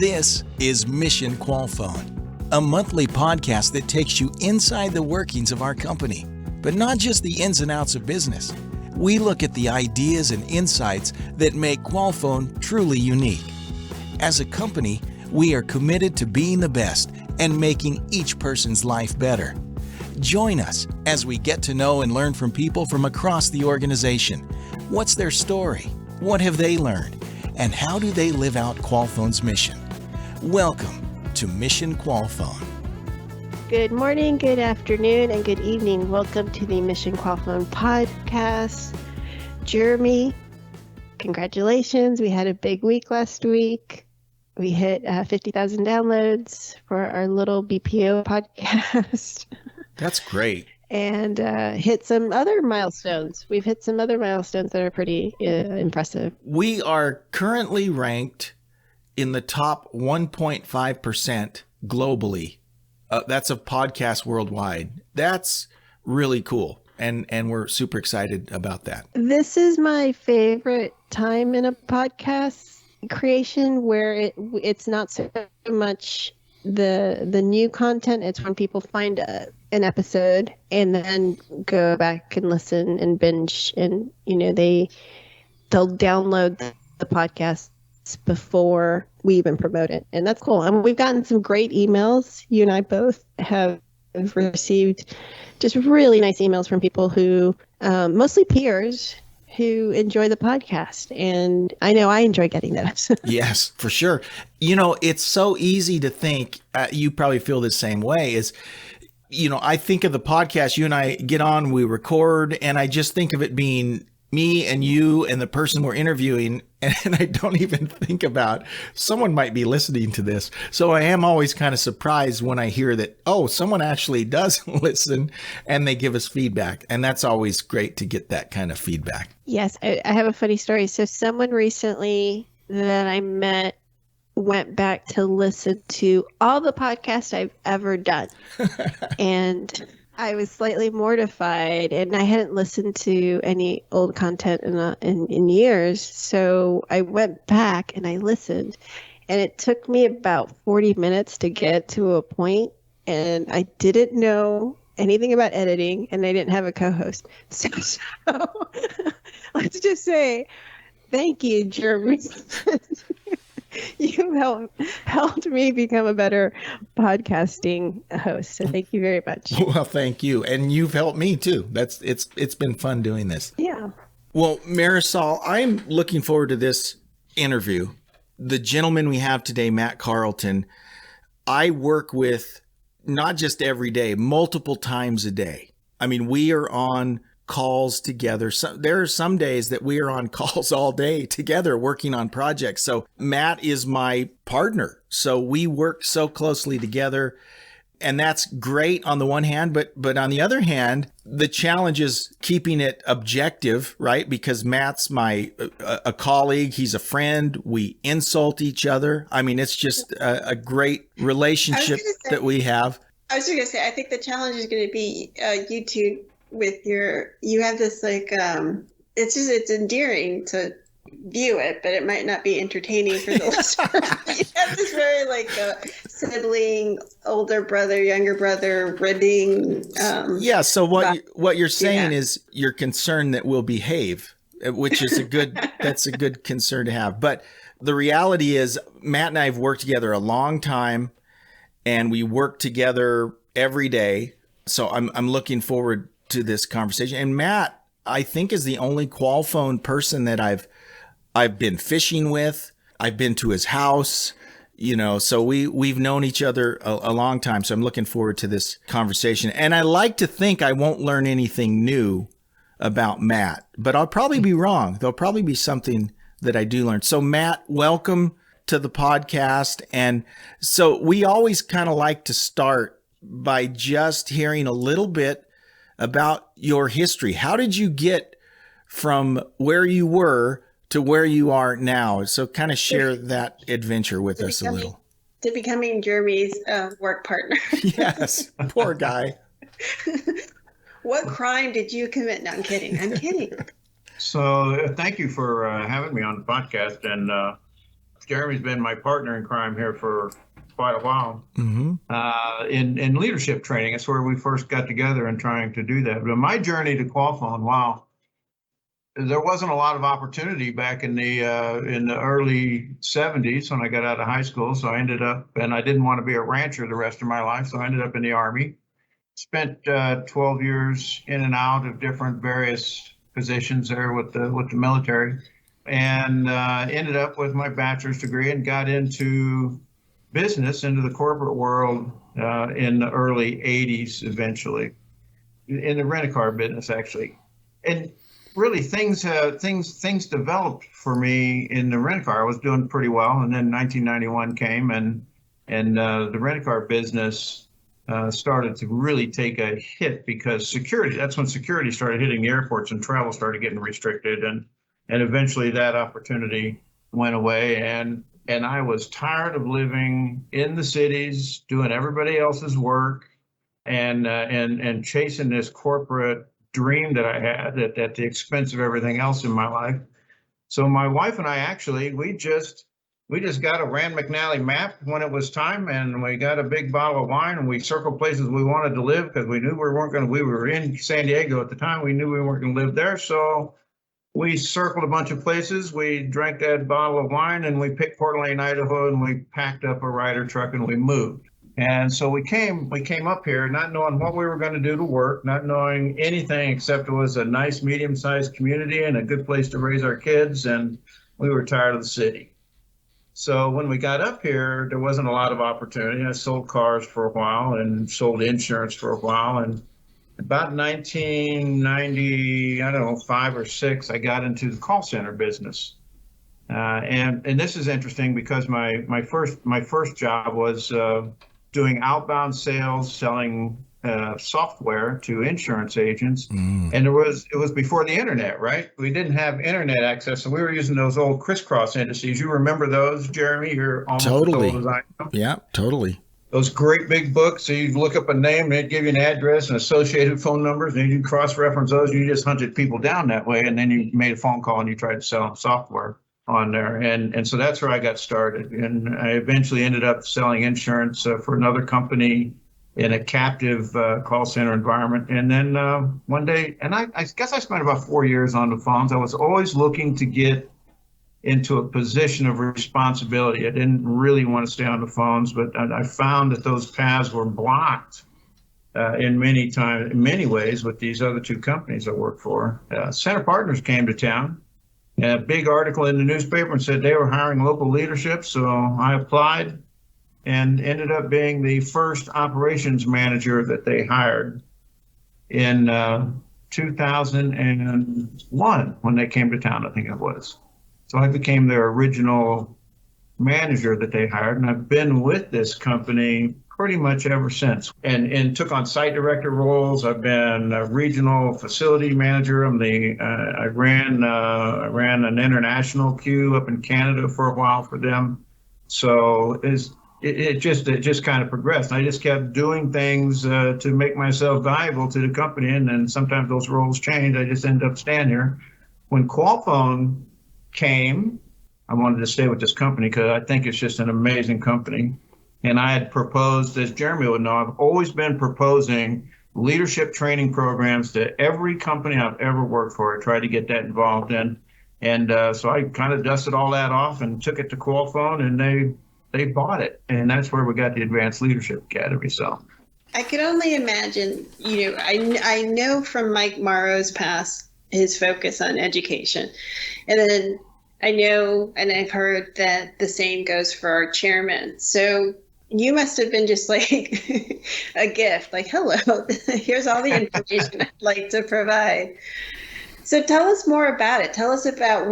This is Mission Qualfont, a monthly podcast that takes you inside the workings of our company, but not just the ins and outs of business. We look at the ideas and insights that make Qualfont truly unique. As a company, we are committed to being the best and making each person's life better. Join us as we get to know and learn from people from across the organization. What's their story? What have they learned? And how do they live out Qualfont's mission? Welcome to Mission Qualfont. Good morning, good afternoon, and good evening. Welcome to the Mission Qualfont podcast. Jeremy, congratulations. We had a big week last week. We hit 50,000 downloads for our little BPO podcast. That's great. And hit some other milestones. We've hit some other milestones that are pretty impressive. We are currently ranked in the top 1.5% globally. That's of podcasts worldwide. That's really cool. And we're super excited about that. This is my favorite time in a podcast creation where it's not so much the new content. It's when people find an episode and then go back and listen and binge, and they'll download the podcast before we even promote it, and that's cool. We've gotten some great emails. You and I both have received just really nice emails from people who mostly peers who enjoy the podcast, and I know I enjoy getting those. Yes, for sure. It's so easy to think, you probably feel the same way, I think of the podcast, you and I get on, we record, and I just think of it being me and you and the person we're interviewing, and I don't even think about someone might be listening to this. So I am always kind of surprised when I hear that, someone actually does listen and they give us feedback. And that's always great to get that kind of feedback. Yes, I have a funny story. So someone recently that I met went back to listen to all the podcasts I've ever done. And I was slightly mortified, and I hadn't listened to any old content in years. So I went back and I listened, and it took me about 40 minutes to get to a point, and I didn't know anything about editing, and I didn't have a co-host. So let's just say thank you, Jeremy. You helped me become a better podcasting host. So thank you very much. Well, thank you. And you've helped me too. It's been fun doing this. Yeah. Well, Marisol, I'm looking forward to this interview. The gentleman we have today, Matt Carleton, I work with not just every day, multiple times a day. I mean, we are on calls together. So there are some days that we are on calls all day together working on projects. So Matt is my partner. So we work so closely together, and that's great on the one hand, but on the other hand, the challenge is keeping it objective, right? Because Matt's a colleague, he's a friend, we insult each other. I mean, it's just a great relationship that we have. I was just going to say, I think the challenge is going to be you two with you have this it's endearing to view it, but it might not be entertaining for the listener. You have this very sibling, older brother, younger brother, ribbing. So what you're saying is you're concerned that we'll behave, which is that's a good concern to have. But the reality is Matt and I have worked together a long time, and we work together every day. So I'm looking forward to this conversation. And Matt, I think, is the only Qualfon person that I've been fishing with. I've been to his house, so we've known each other a long time. So I'm looking forward to this conversation. And I like to think I won't learn anything new about Matt, but I'll probably be wrong. There'll probably be something that I do learn. So Matt, welcome to the podcast. And so we always kind of like to start by just hearing a little bit about your history. How did you get from where you were to where you are now? So kind of share that adventure with us a little. To becoming Jeremy's work partner. Yes, poor guy. What crime did you commit? No, I'm kidding. I'm kidding. So thank you for having me on the podcast. And Jeremy's been my partner in crime here for quite a while. Mm-hmm. In leadership training. That's where we first got together and trying to do that. But my journey to Qualfon, wow, there wasn't a lot of opportunity back in the early 70s when I got out of high school. So I ended up, and I didn't want to be a rancher the rest of my life. So I ended up in the Army. Spent 12 years in and out of different various positions there with the military, and ended up with my bachelor's degree and got into business, into the corporate world in the early 80s, eventually, in the rent-a-car business, actually. And really things developed for me in the rent-a-car. I was doing pretty well, and then 1991 came, and the rent-a-car business started to really take a hit because security, that's when security started hitting the airports and travel started getting restricted, and eventually that opportunity went away, and I was tired of living in the cities, doing everybody else's work, and chasing this corporate dream that I had at the expense of everything else in my life. So my wife and I actually, we just got a Rand McNally map when it was time, and we got a big bottle of wine, and we circled places we wanted to live because we knew we were in San Diego at the time. We knew we weren't going to live there. So we circled a bunch of places. We drank that bottle of wine, and we picked Coeur d'Alene, Idaho, and we packed up a Ryder truck and we moved. And so we came up here not knowing what we were going to do to work, not knowing anything except it was a nice medium-sized community and a good place to raise our kids, and we were tired of the city. So when we got up here, there wasn't a lot of opportunity. I sold cars for a while and sold insurance for a while, and about 1990, I don't know, 5 or 6, I got into the call center business. And this is interesting because my first job was doing outbound sales, selling software to insurance agents. And it was before the internet, right? We didn't have internet access, so we were using those old crisscross indices. You remember those, Jeremy? You're almost totally as old as I am. Yeah, totally. Those great big books. So you'd look up a name, and they'd give you an address and associated phone numbers, and you'd cross-reference those. And you just hunted people down that way, and then you made a phone call and you tried to sell them software on there. And so that's where I got started. And I eventually ended up selling insurance for another company in a captive call center environment. And then one day, and I guess I spent about 4 years on the phones. I was always looking to get into a position of responsibility. I didn't really want to stay on the phones, but I found that those paths were blocked in many ways with these other two companies I worked for. Center Partners came to town. A big article in the newspaper and said they were hiring local leadership. So I applied and ended up being the first operations manager that they hired in 2001 when they came to town, I think it was. So I became their original manager that they hired, and I've been with this company pretty much ever since, and took on site director roles. I've been a regional facility manager. I ran an international queue up in Canada for a while for them. So it just kind of progressed. I just kept doing things to make myself valuable to the company, and then sometimes those roles change. I just end up staying here. When Qualfon came, I wanted to stay with this company because I think it's just an amazing company. And I had proposed, as Jeremy would know, I've always been proposing leadership training programs to every company I've ever worked for. I tried to get that involved in. And so I kind of dusted all that off and took it to Qualfon, and they bought it. And that's where we got the Advanced Leadership Academy. So I could only imagine, I know from Mike Morrow's past, his focus on education. And then I know, and I've heard that the same goes for our chairman. So you must have been just like a gift, like, hello, here's all the information I'd like to provide. So tell us more about it. Tell us about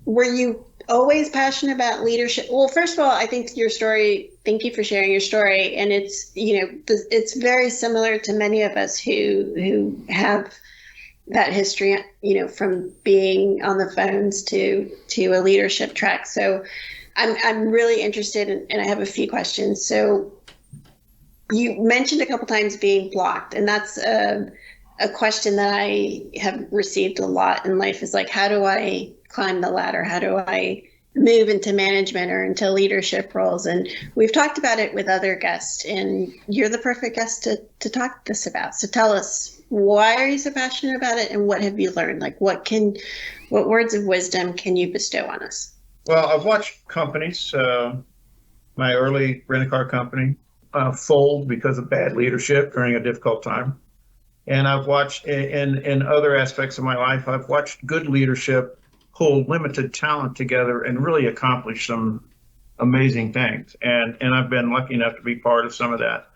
were you always passionate about leadership? Well, first of all, I think your story, thank you for sharing your story. And it's, it's very similar to many of us who have that history, from being on the phones to a leadership track. So I'm really interested and I have a few questions. So you mentioned a couple times being blocked, and that's a question that I have received a lot in life, is like, how do I climb the ladder? How do I move into management or into leadership roles. And we've talked about it with other guests, and you're the perfect guest to talk this about. So tell us, why are you so passionate about it, and what have you learned? Like, what words of wisdom can you bestow on us? Well, I've watched companies, my early rent-a-car company, fold because of bad leadership during a difficult time. And I've watched in other aspects of my life, I've watched good leadership pull limited talent together and really accomplish some amazing things. And I've been lucky enough to be part of some of that.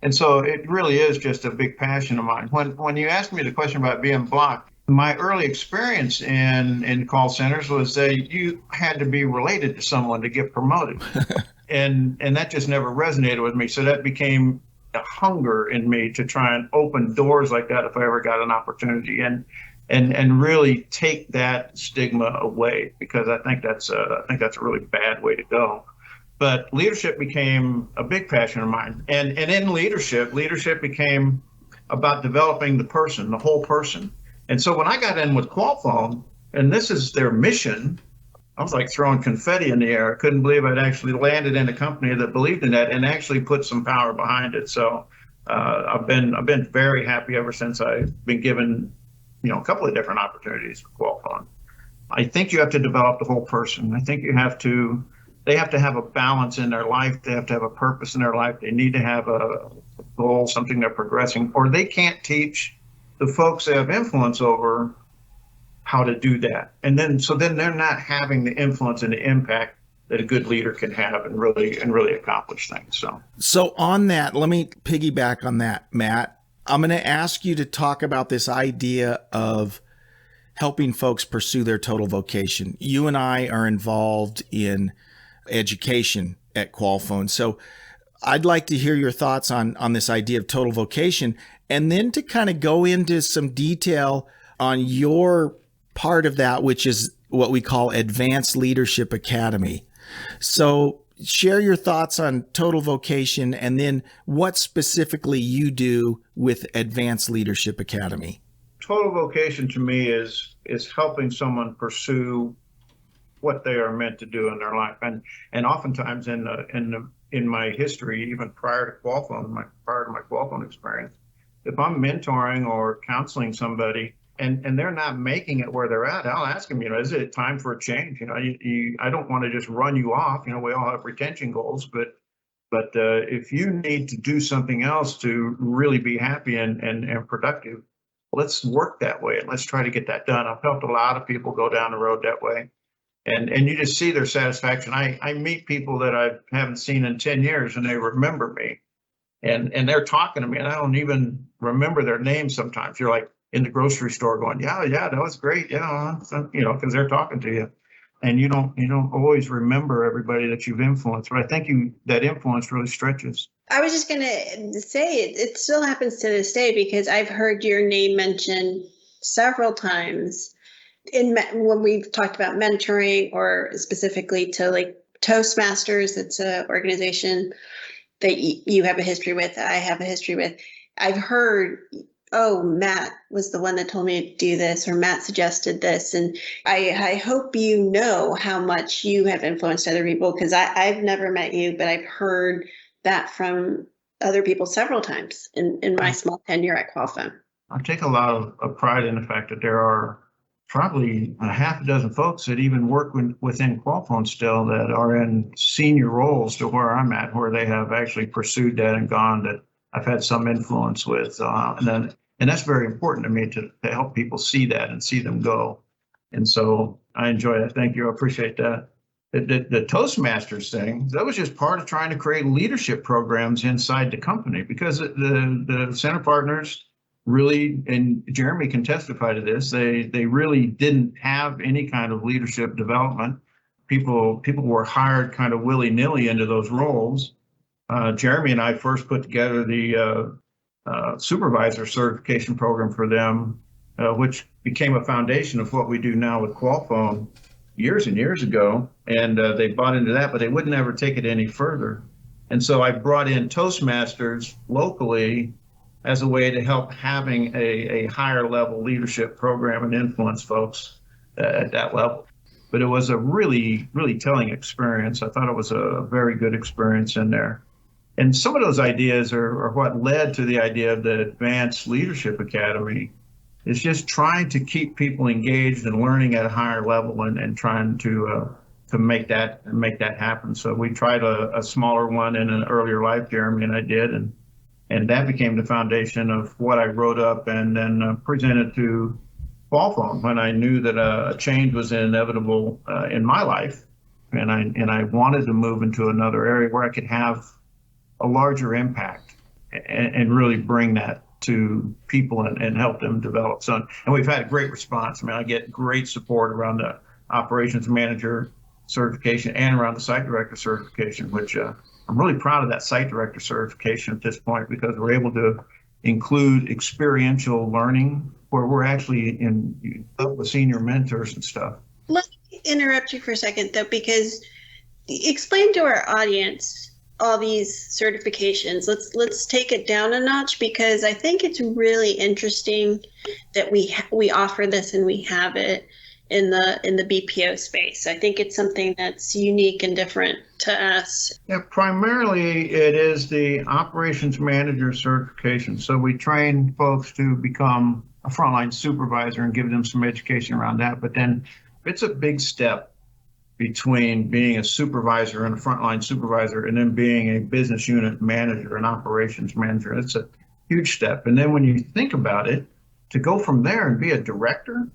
And so it really is just a big passion of mine. When you asked me the question about being blocked, my early experience in call centers was that you had to be related to someone to get promoted. and that just never resonated with me. So that became a hunger in me to try and open doors like that if I ever got an opportunity, and really take that stigma away, because I think that's a really bad way to go. But leadership became a big passion of mine, and in leadership became about developing the person, the whole person. And so when I got in with Qualfon, and this is their mission, I was like throwing confetti in the air. I couldn't believe I'd actually landed in a company that believed in that and actually put some power behind it. So I've been very happy ever since I've been given, a couple of different opportunities for Qualfon. I think you have to develop the whole person. I think they have to have a balance in their life. They have to have a purpose in their life. They need to have a goal, something they're progressing, or they can't teach the folks they have influence over how to do that. And then they're not having the influence and the impact that a good leader can have and really accomplish things. So on that, let me piggyback on that, Matt. I'm going to ask you to talk about this idea of helping folks pursue their total vocation. You and I are involved in education at Qualfon. So I'd like to hear your thoughts on this idea of total vocation, and then to kind of go into some detail on your part of that, which is what we call Advanced Leadership Academy. So share your thoughts on total vocation, and then what specifically you do with Advanced Leadership Academy. Total vocation to me is helping someone pursue what they are meant to do in their life. And oftentimes in my history, even prior to my Qualfon experience, if I'm mentoring or counseling somebody and they're not making it where they're at, I'll ask them, is it time for a change? I don't want to just run you off. We all have retention goals, but if you need to do something else to really be happy and productive, let's work that way and let's try to get that done. I've helped a lot of people go down the road that way. And you just see their satisfaction. I meet people that I haven't seen in 10 years and they remember me. And they're talking to me and I don't even remember their names sometimes. You're like in the grocery store going, yeah, that was great. Yeah, because they're talking to you. And you don't always remember everybody that you've influenced. But I think that influence really stretches. I was just going to say it still happens to this day, because I've heard your name mentioned several times when we've talked about mentoring, or specifically to like Toastmasters. It's an organization that you have a history with, I have a history with. I've heard, oh, Matt was the one that told me to do this, or Matt suggested this. And I hope you know how much you have influenced other people, because I've never met you, but I've heard that from other people several times in my small tenure at Qualfon. I take a lot of pride in the fact that there are probably a half a dozen folks that even work within Qualfon still that are in senior roles to where I'm at, where they have actually pursued that and gone, that I've had some influence with. And that's very important to me to help people see that and see them go. And so I enjoy that. Thank you. I appreciate that. The Toastmasters thing, that was just part of trying to create leadership programs inside the company, because the center partners really, and Jeremy can testify to this, they really didn't have any kind of leadership development. People were hired kind of willy-nilly into those roles. Jeremy and I first put together the Supervisor certification program for them, which became a foundation of what we do now with Qualfon years and years ago. And they bought into that, but they would never take it any further. And so I brought in Toastmasters locally as a way to help having a higher level leadership program and influence folks at that level. But it was a really, really telling experience. I thought it was a very good experience in there. And some of those ideas are what led to the idea of the Advanced Leadership Academy. It's just trying to keep people engaged and learning at a higher level and trying to make that happen. So we tried a smaller one in an earlier life, Jeremy and I did, and that became the foundation of what I wrote up and then presented to Qualfont when I knew that a change was inevitable in my life, and I wanted to move into another area where I could have a larger impact and really bring that to people and help them develop. So, and we've had a great response. I mean, I get great support around the operations manager certification and around the site director certification, which I'm really proud of that site director certification at this point, because we're able to include experiential learning where we're actually up with senior mentors and stuff. Let me interrupt you for a second, though, because explain to our audience all these certifications. Let's take it down a notch, because I think it's really interesting that we offer this and we have it in the BPO space. I think it's something that's unique and different to us. Yeah, primarily it is the operations manager certification. So we train folks to become a frontline supervisor and give them some education around that. But then it's a big step between being a supervisor and a frontline supervisor and then being a business unit manager and operations manager. It's a huge step. And then when you think about it, to go from there and be a director,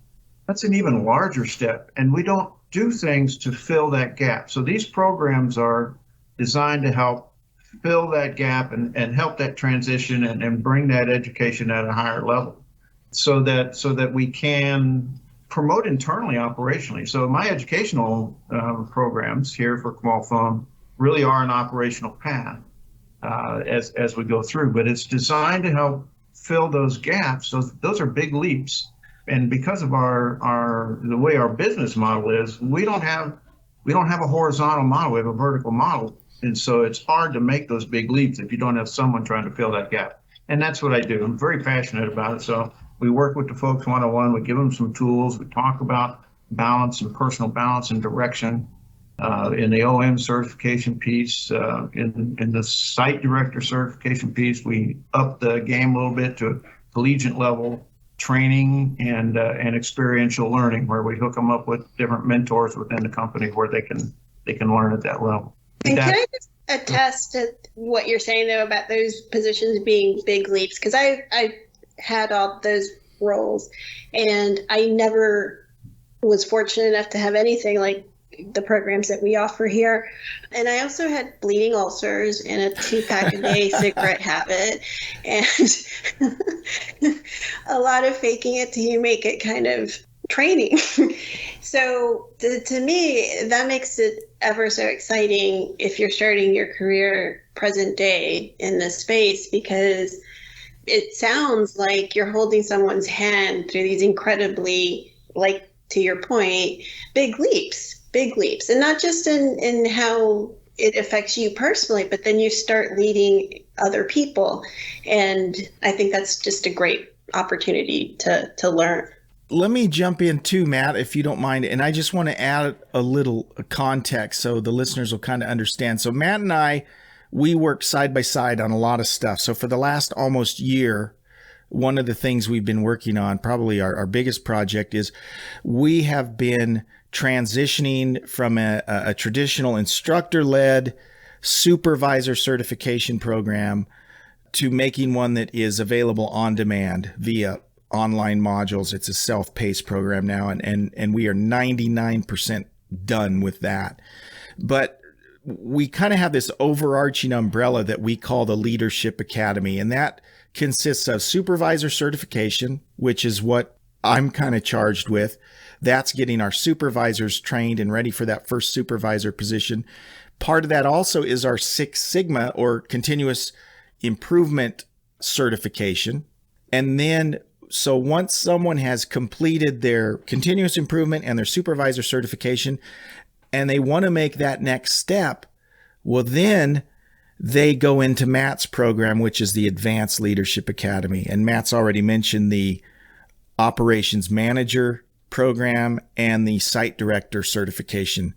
that's an even larger step. And we don't do things to fill that gap. So these programs are designed to help fill that gap and help that transition and bring that education at a higher level so that we can promote internally operationally. So my educational programs here for Qualfon really are an operational path as we go through, but it's designed to help fill those gaps. So those are big leaps. And because of the way our business model is, we don't have a horizontal model, we have a vertical model. And so it's hard to make those big leaps if you don't have someone trying to fill that gap. And that's what I do. I'm very passionate about it. So we work with the folks one-on-one, we give them some tools, we talk about balance and personal balance and direction in the OM certification piece, in the site director certification piece, we up the game a little bit to collegiate level training and experiential learning, where we hook them up with different mentors within the company where they can learn at that level. And can I just attest to what you're saying, though, about those positions being big leaps? Because I had all those roles, and I never was fortunate enough to have anything like the programs that we offer here. And I also had bleeding ulcers and a 2-pack a day cigarette habit, and a lot of faking it till you make it kind of training. So to me, that makes it ever so exciting if you're starting your career present day in this space, because it sounds like you're holding someone's hand through these incredibly, like, to your point, big leaps, and not just in how it affects you personally, but then you start leading other people. And I think that's just a great opportunity to learn. Let me jump in too, Matt, if you don't mind. And I just want to add a little context so the listeners will kind of understand. So Matt and I, we work side by side on a lot of stuff. So for the last almost year, one of the things we've been working on, probably our biggest project, is we have been transitioning from a traditional instructor-led supervisor certification program to making one that is available on demand via online modules. It's a self-paced program now, and we are 99% done with that. But we kind of have this overarching umbrella that we call the Leadership Academy, and that consists of supervisor certification, which is what I'm kind of charged with. That's getting our supervisors trained and ready for that first supervisor position. Part of that also is our Six Sigma, or continuous improvement certification. And then, so once someone has completed their continuous improvement and their supervisor certification, and they want to make that next step, well, then they go into Matt's program, which is the Advanced Leadership Academy. And Matt's already mentioned the operations manager program and the site director certification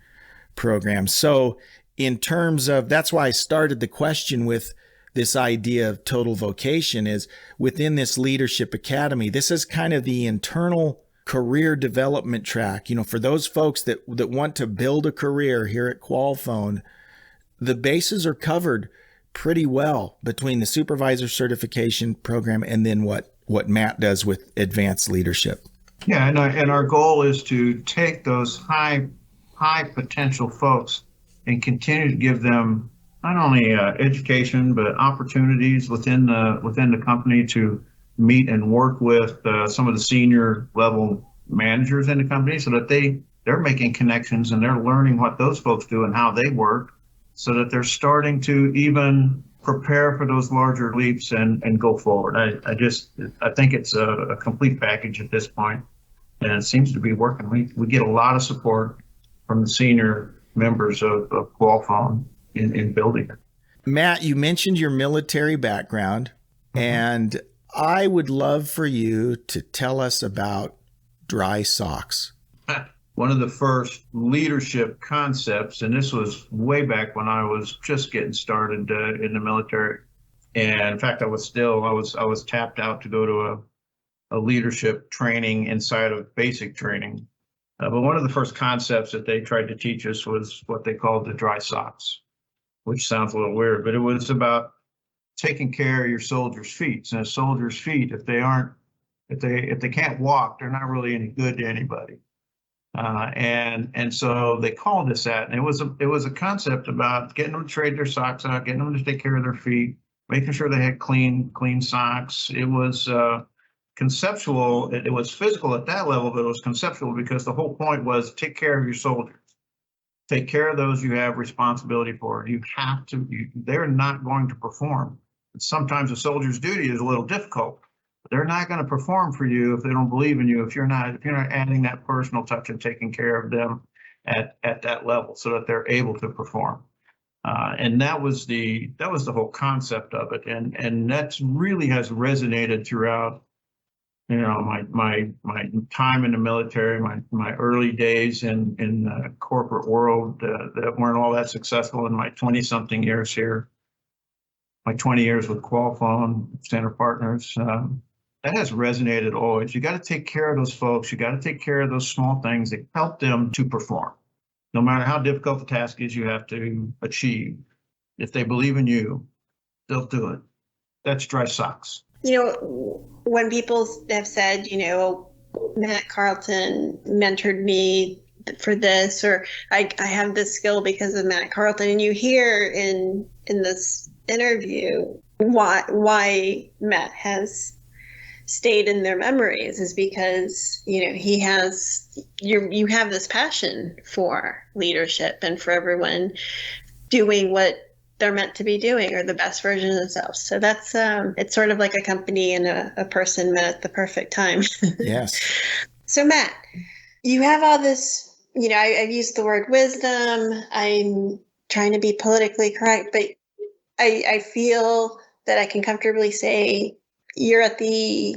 program. So in terms of, that's why I started the question with this idea of total vocation, is within this leadership academy, this is kind of the internal career development track. For those folks that want to build a career here at Qualfon, the bases are covered pretty well between the supervisor certification program and then what Matt does with advanced leadership. Yeah, and our goal is to take those high potential folks and continue to give them not only education but opportunities within the company to meet and work with some of the senior level managers in the company, so that they're making connections and they're learning what those folks do and how they work, so that they're starting to even prepare for those larger leaps and go forward. I think it's a complete package at this point, and it seems to be working. We get a lot of support from the senior members of Qualfon in building it. Matt, you mentioned your military background, and I would love for you to tell us about dry socks. One of the first leadership concepts, and this was way back when I was just getting started in the military. And in fact, I was tapped out to go to a leadership training inside of basic training. But one of the first concepts that they tried to teach us was what they called the dry socks, which sounds a little weird, but it was about taking care of your soldiers' feet. And a soldier's feet, if they can't walk, they're not really any good to anybody. And so they called us that, and it was a concept about getting them to trade their socks out, getting them to take care of their feet, making sure they had clean socks. It was conceptual. It was physical at that level, but it was conceptual because the whole point was take care of your soldiers, take care of those you have responsibility for. You have to. They're not going to perform. Sometimes a soldier's duty is a little difficult. They're not going to perform for you if they don't believe in you, if you're not adding that personal touch and taking care of them at that level so that they're able to perform. And that was the whole concept of it. And that really has resonated throughout, my time in the military, my early days in the corporate world that weren't all that successful in my 20-something years here, my 20 years with Qualfon, Center Partners. That has resonated always. You got to take care of those folks. You got to take care of those small things that help them to perform. No matter how difficult the task is you have to achieve. If they believe in you, they'll do it. That's dry socks. When people have said, Matt Carleton mentored me for this, or I have this skill because of Matt Carleton, and you hear in this interview why Matt has stayed in their memories is because you have this passion for leadership and for everyone doing what they're meant to be doing, or the best version of themselves. So that's it's sort of like a company and a person met at the perfect time. Yes. So Matt, you have all this, I've used the word wisdom. I'm trying to be politically correct, but I feel that I can comfortably say you're at the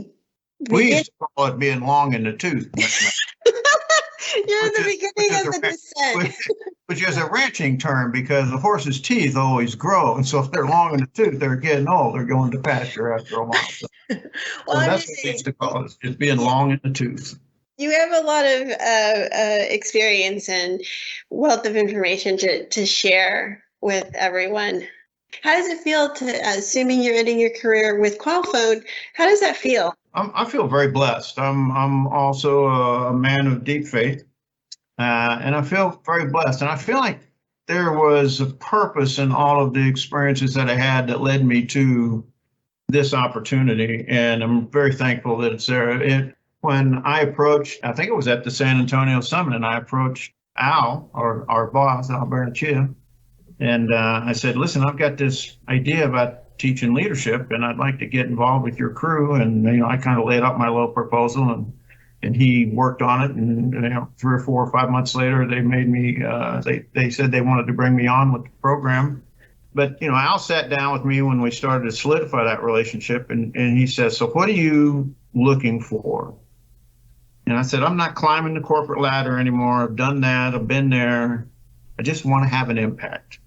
we used to call it being long in the tooth. You're at the beginning of the descent. Which is a ranching term because the horse's teeth always grow. And so if they're long in the tooth, they're getting old. They're going to pasture after a while. So that's what we used to call it, just being long in the tooth. You have a lot of experience and wealth of information to share with everyone. How does it feel assuming you're ending your career with Qualfon, how does that feel? I feel very blessed. I'm also a man of deep faith, and I feel very blessed. And I feel like there was a purpose in all of the experiences that I had that led me to this opportunity, and I'm very thankful that it's there. When I approached, I think it was at the San Antonio Summit, and I approached Al, our boss, Al Bernachia, and I said, listen, I've got this idea about teaching leadership, and I'd like to get involved with your crew. And I kind of laid out my little proposal, and he worked on it. And 3 or 4 or 5 months later, they made me. They said they wanted to bring me on with the program. But Al sat down with me when we started to solidify that relationship, and he says, so what are you looking for And I said, I'm not climbing the corporate ladder anymore. I've done that. I've been there. I just want to have an impact.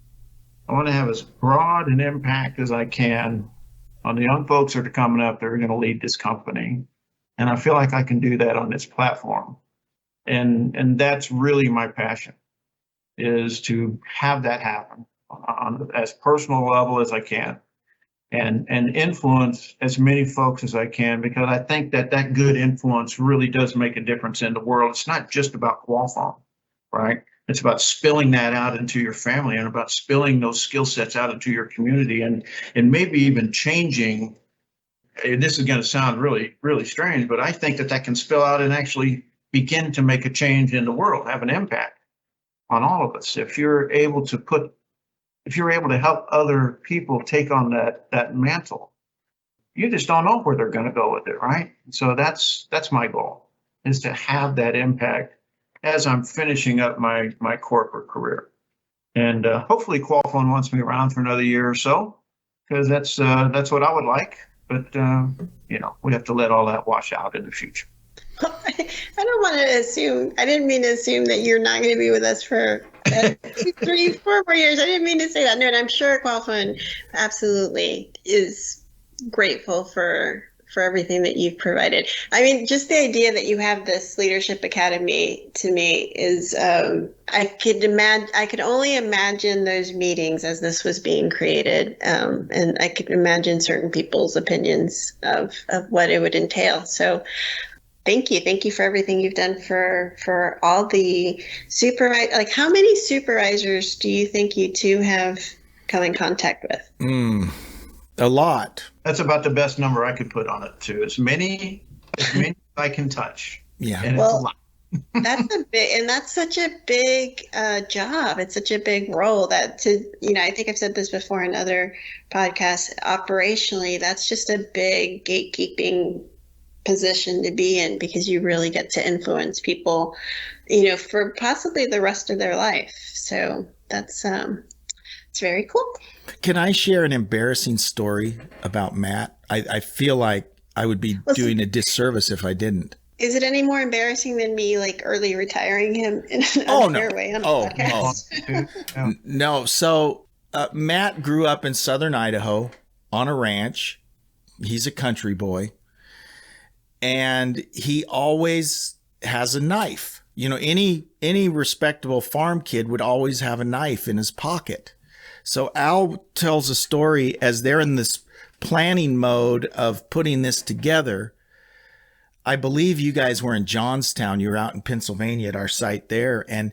I want to have as broad an impact as I can on the young folks that are coming up that are going to lead this company. And I feel like I can do that on this platform. And that's really my passion, is to have that happen on as personal level as I can, and influence as many folks as I can, because I think that good influence really does make a difference in the world. It's not just about Qualfon, right? It's about spilling that out into your family, and about spilling those skill sets out into your community, and maybe even changing. And this is going to sound really, really strange, but I think that can spill out and actually begin to make a change in the world, have an impact on all of us. If you're able to help other people take on that mantle, you just don't know where they're going to go with it, right? So that's my goal, is to have that impact as I'm finishing up my corporate career. And hopefully Qualfon wants me around for another year or so, because that's what I would like. But we have to let all that wash out in the future. I don't want to assume. I didn't mean to assume that you're not going to be with us for 2, 3, 4 more years. I didn't mean to say that. No, and I'm sure Qualfon absolutely is grateful for everything that you've provided. I mean, just the idea that you have this leadership academy, to me, is I could only imagine those meetings as this was being created, and I could imagine certain people's opinions of what it would entail. So thank you for everything you've done for all the supervisors. Like, how many supervisors do you think you two have come in contact with? A lot. That's about the best number I could put on it, too. As many as I can touch. Yeah. And it's a lot. That's such a big job. It's such a big role that I think I've said this before in other podcasts. Operationally, that's just a big gatekeeping position to be in, because you really get to influence people, for possibly the rest of their life. So that's it's very cool. Can I share an embarrassing story about Matt? I feel like I would be doing a disservice if I didn't. Is it any more embarrassing than me early retiring him in an unfair way on a podcast? No. So Matt grew up in southern Idaho on a ranch. He's a country boy. And he always has a knife. Any respectable farm kid would always have a knife in his pocket. So Al tells a story as they're in this planning mode of putting this together. I believe you guys were in Johnstown. You were out in Pennsylvania at our site there. And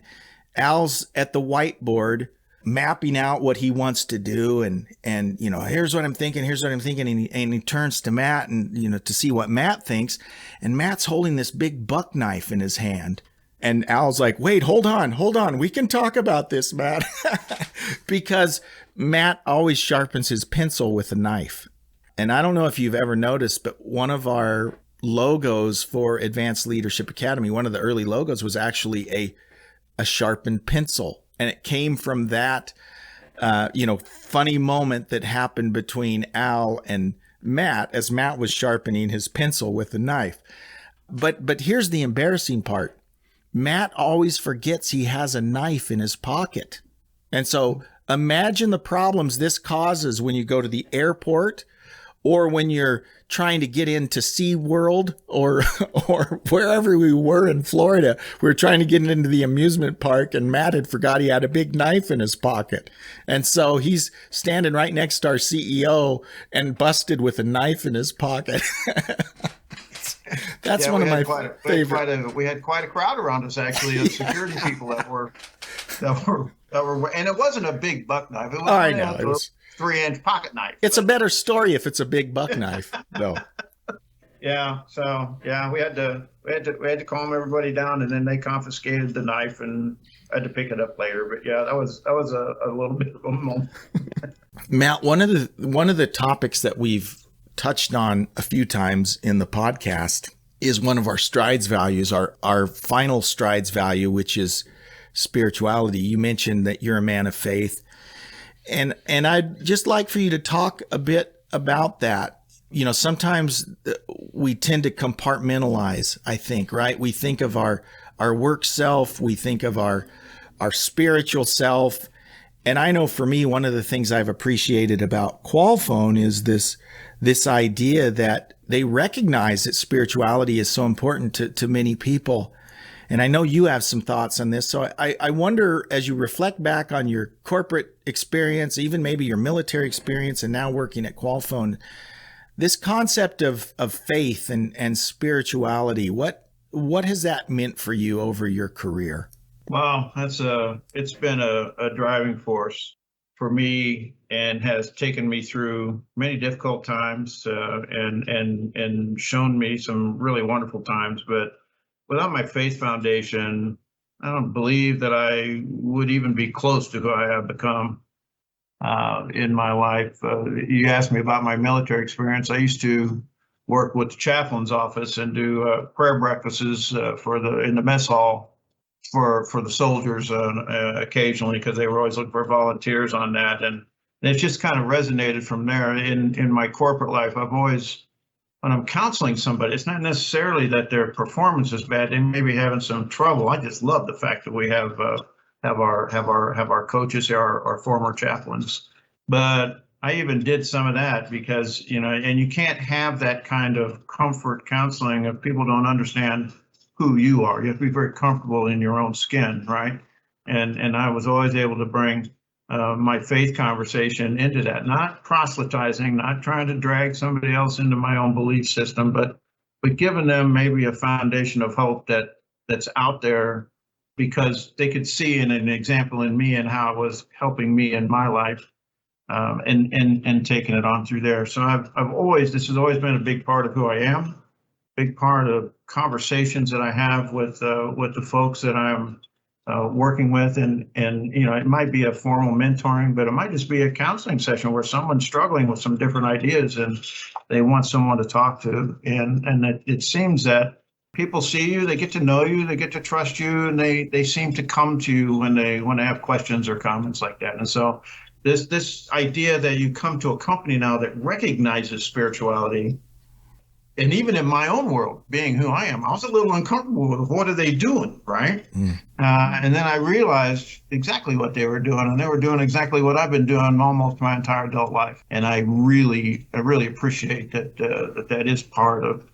Al's at the whiteboard mapping out what he wants to do. And here's what I'm thinking. And he turns to Matt and, to see what Matt thinks. And Matt's holding this big buck knife in his hand. And Al's like, wait, hold on. We can talk about this, Matt. Because Matt always sharpens his pencil with a knife. And I don't know if you've ever noticed, but one of our logos for Advanced Leadership Academy, one of the early logos was actually a sharpened pencil. And it came from that, funny moment that happened between Al and Matt as Matt was sharpening his pencil with a knife. But here's the embarrassing part. Matt always forgets he has a knife in his pocket. And so imagine the problems this causes when you go to the airport, or when you're trying to get into SeaWorld, or wherever we were in Florida. We were trying to get into the amusement park, and Matt had forgot he had a big knife in his pocket. And so he's standing right next to our CEO and busted with a knife in his pocket. That's one of my favorite. We had quite a crowd around us, actually, of security people that were, and it wasn't a big buck knife. It was a 3-inch pocket knife. It's a better story if it's a big buck knife, though. Yeah. So we had to calm everybody down, and then they confiscated the knife, and I had to pick it up later. But yeah, that was a little bit of a moment. Matt, one of the topics that we've touched on a few times in the podcast is one of our strides values, our final strides value, which is spirituality. You mentioned that you're a man of faith, and I'd just like for you to talk a bit about that. sometimes we tend to compartmentalize, I think, right? We think of our work self, we think of our spiritual self. And I know for me, one of the things I've appreciated about Qualfon is this idea that they recognize that spirituality is so important to many people. And I know you have some thoughts on this. So I wonder, as you reflect back on your corporate experience, even maybe your military experience, and now working at Qualfon, this concept of faith and spirituality, what has that meant for you over your career? Well, it's been a driving force for me and has taken me through many difficult times and shown me some really wonderful times. But without my faith foundation, I don't believe that I would even be close to who I have become in my life. You asked me about my military experience. I used to work with the chaplain's office and do prayer breakfasts in the mess hall for the soldiers occasionally, because they were always looking for volunteers on that. And it's just kind of resonated from there. In my corporate life, I've always, when I'm counseling somebody, it's not necessarily that their performance is bad. They may be having some trouble. I just love the fact that we have our coaches here, our former chaplains. But I even did some of that because, and you can't have that kind of comfort counseling if people don't understand who you are. You have to be very comfortable in your own skin, right? And I was always able to bring my faith conversation into that, not proselytizing, not trying to drag somebody else into my own belief system, but giving them maybe a foundation of hope that's out there, because they could see in an example in me and how it was helping me in my life, and taking it on through there. So this has always been a big part of who I am, big part of conversations that I have with the folks that I'm working with, and it might be a formal mentoring, but it might just be a counseling session where someone's struggling with some different ideas and they want someone to talk to, and it seems that people see you, they get to know you, they get to trust you, and they seem to come to you when they have questions or comments like that. And so this idea that you come to a company now that recognizes spirituality. And even in my own world, being who I am, I was a little uncomfortable with what are they doing, right? And then I realized exactly what they were doing, and they were doing exactly what I've been doing almost my entire adult life. And I really appreciate that is part of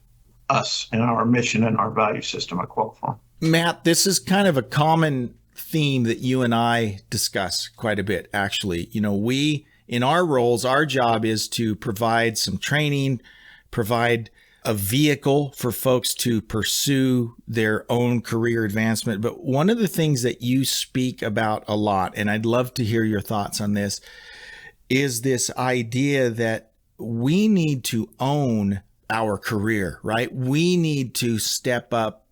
us and our mission and our value system at Qualfon. Matt, this is kind of a common theme that you and I discuss quite a bit, actually. We, in our roles, our job is to provide some training, provide a vehicle for folks to pursue their own career advancement. But one of the things that you speak about a lot, and I'd love to hear your thoughts on this, is this idea that we need to own our career, right? We need to step up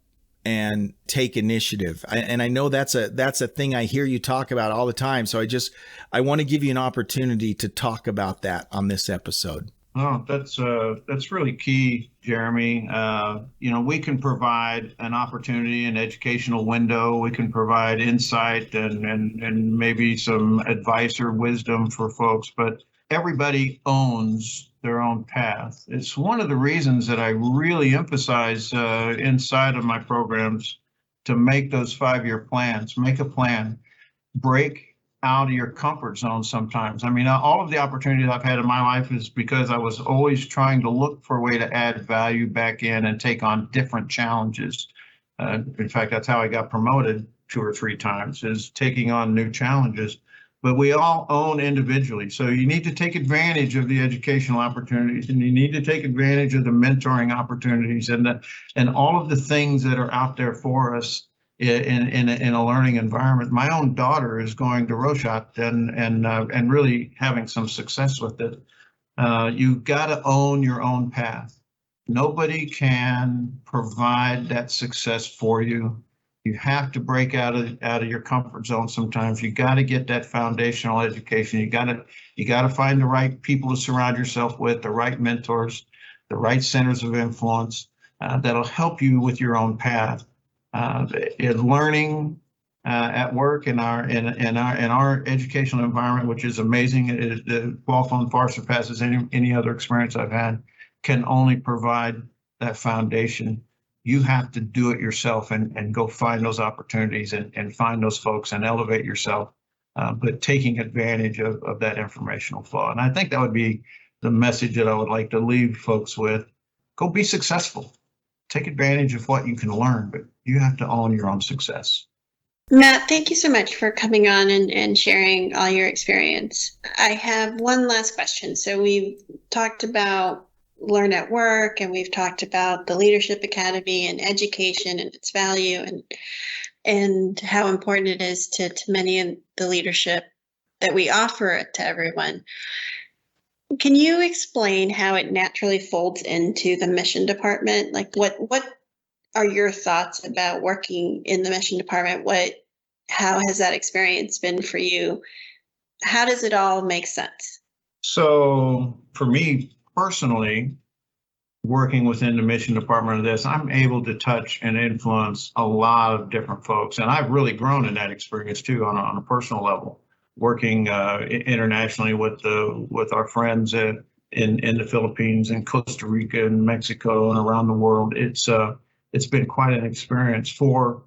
and take initiative. And I know that's a thing I hear you talk about all the time. So I want to give you an opportunity to talk about that on this episode. Oh, that's really key, Jeremy. We can provide an opportunity, an educational window. We can provide insight and maybe some advice or wisdom for folks, but everybody owns their own path. It's one of the reasons that I really emphasize inside of my programs to make those 5-year plans, make a plan, break out of your comfort zone sometimes. I mean, all of the opportunities I've had in my life is because I was always trying to look for a way to add value back in and take on different challenges. In fact, that's how I got promoted 2 or 3 times, is taking on new challenges. But we all own individually. So you need to take advantage of the educational opportunities, and you need to take advantage of the mentoring opportunities and all of the things that are out there for us in a learning environment. My own daughter is going to Roshat and really having some success with it. You've got to own your own path. Nobody can provide that success for you. You have to break out of your comfort zone sometimes. You got to get that foundational education. You got to find the right people to surround yourself with, the right mentors, the right centers of influence that'll help you with your own path. Learning at work in our educational environment, which is amazing. The Qualfon far surpasses any other experience I've had. can only provide that foundation. You have to do it yourself and go find those opportunities and find those folks and elevate yourself, but taking advantage of that informational flow. And I think that would be the message that I would like to leave folks with. Go be successful. Take advantage of what you can learn, but you have to own your own success. Matt, thank you so much for coming on and sharing all your experience. I have one last question. So we've talked about Learn at Work, and we've talked about the Leadership Academy and education and its value and how important it is to many in the leadership that we offer it to everyone. Can you explain how it naturally folds into the mission department? Like what are your thoughts about working in the mission department? How has that experience been for you? How does it all make sense? So for me personally, working within the mission department of this, I'm able to touch and influence a lot of different folks. And I've really grown in that experience too on a personal level, working internationally with our friends in the Philippines and Costa Rica and Mexico and around the world. It's been quite an experience for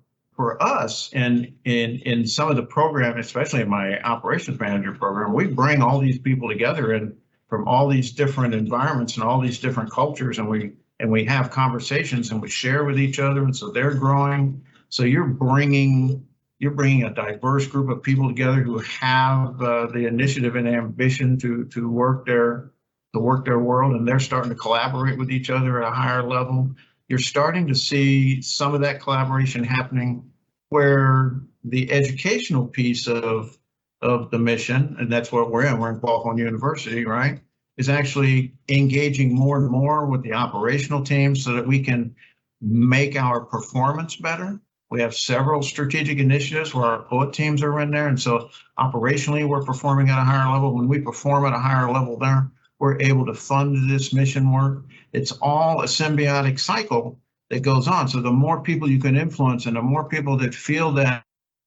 us. And in some of the program, especially in my operations manager program, we bring all these people together and from all these different environments and all these different cultures, and we have conversations and we share with each other, and so they're growing. So you're bringing a diverse group of people together who have the initiative and ambition to work their world, and they're starting to collaborate with each other at a higher level. You're starting to see some of that collaboration happening where the educational piece of the mission, and that's what we're in Qualfon University, right, is actually engaging more and more with the operational teams so that we can make our performance better. We have several strategic initiatives where our poet teams are in there, and so operationally we're performing at a higher level. When we perform at a higher level there, we're able to fund this mission work. It's all a symbiotic cycle that goes on. So the more people you can influence and the more people that feel that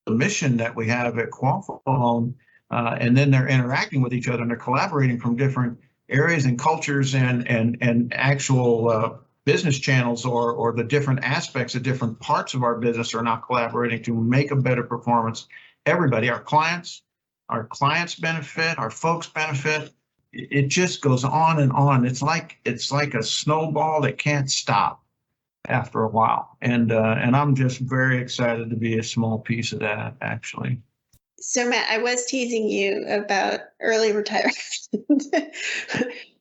the mission that we have at Qualfon, and then they're interacting with each other and they're collaborating from different areas and cultures and actual business channels or the different aspects of different parts of our business are now collaborating to make a better performance. Everybody, our clients benefit, our folks benefit. It just goes on and on. It's like a snowball that can't stop after a while. And I'm just very excited to be a small piece of that, actually. So Matt, I was teasing you about early retirement,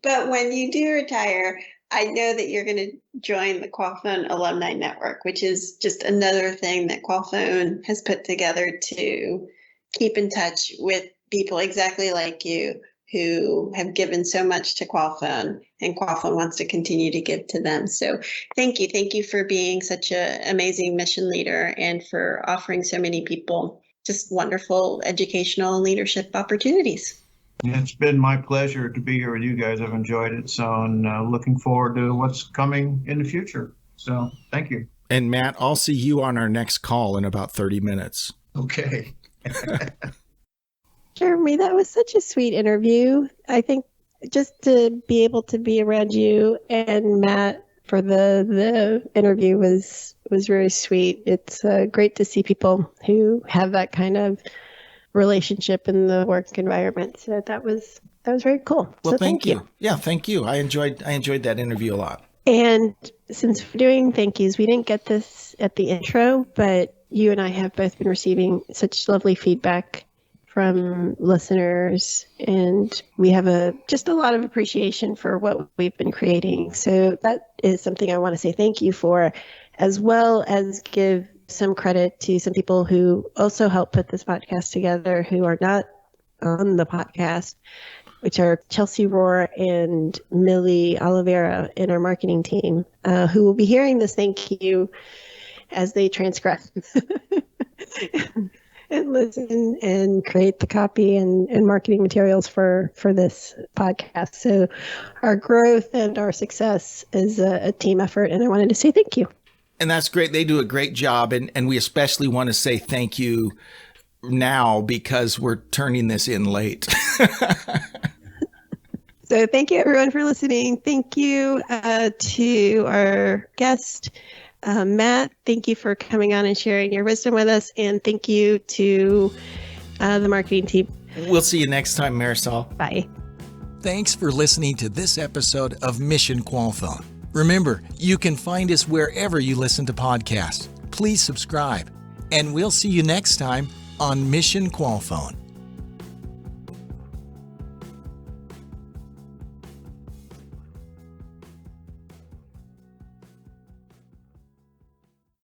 but when you do retire, I know that you're going to join the Qualfon Alumni Network, which is just another thing that Qualfon has put together to keep in touch with people exactly like you who have given so much to Qualfon, and Qualfon wants to continue to give to them. So thank you for being such an amazing mission leader and for offering so many people just wonderful educational and leadership opportunities. It's been my pleasure to be here with you guys. I've enjoyed it. So, and looking forward to what's coming in the future. So thank you. And Matt, I'll see you on our next call in about 30 minutes. Okay. Jeremy, that was such a sweet interview. I think just to be able to be around you and Matt for the interview was very sweet. It's great to see people who have that kind of relationship in the work environment. So that was very cool. Well, so thank you. Yeah, thank you. I enjoyed that interview a lot. And since we're doing thank yous, we didn't get this at the intro, but you and I have both been receiving such lovely feedback from listeners, and we have just a lot of appreciation for what we've been creating. So that is something I want to say thank you for, as well as give some credit to some people who also helped put this podcast together who are not on the podcast, which are Chelsea Rohr and Millie Oliveira in our marketing team, who will be hearing this thank you as they transcribe and listen and create the copy and marketing materials for this podcast. So our growth and our success is a team effort, and I wanted to say thank you. And that's great. They do a great job. And we especially want to say thank you now because we're turning this in late. So thank you, everyone, for listening. Thank you to our guest, Matt. Thank you for coming on and sharing your wisdom with us. And thank you to the marketing team. We'll see you next time, Marisol. Bye. Thanks for listening to this episode of Mission Qualfont. Remember, you can find us wherever you listen to podcasts. Please subscribe, and we'll see you next time on Mission Qualfont.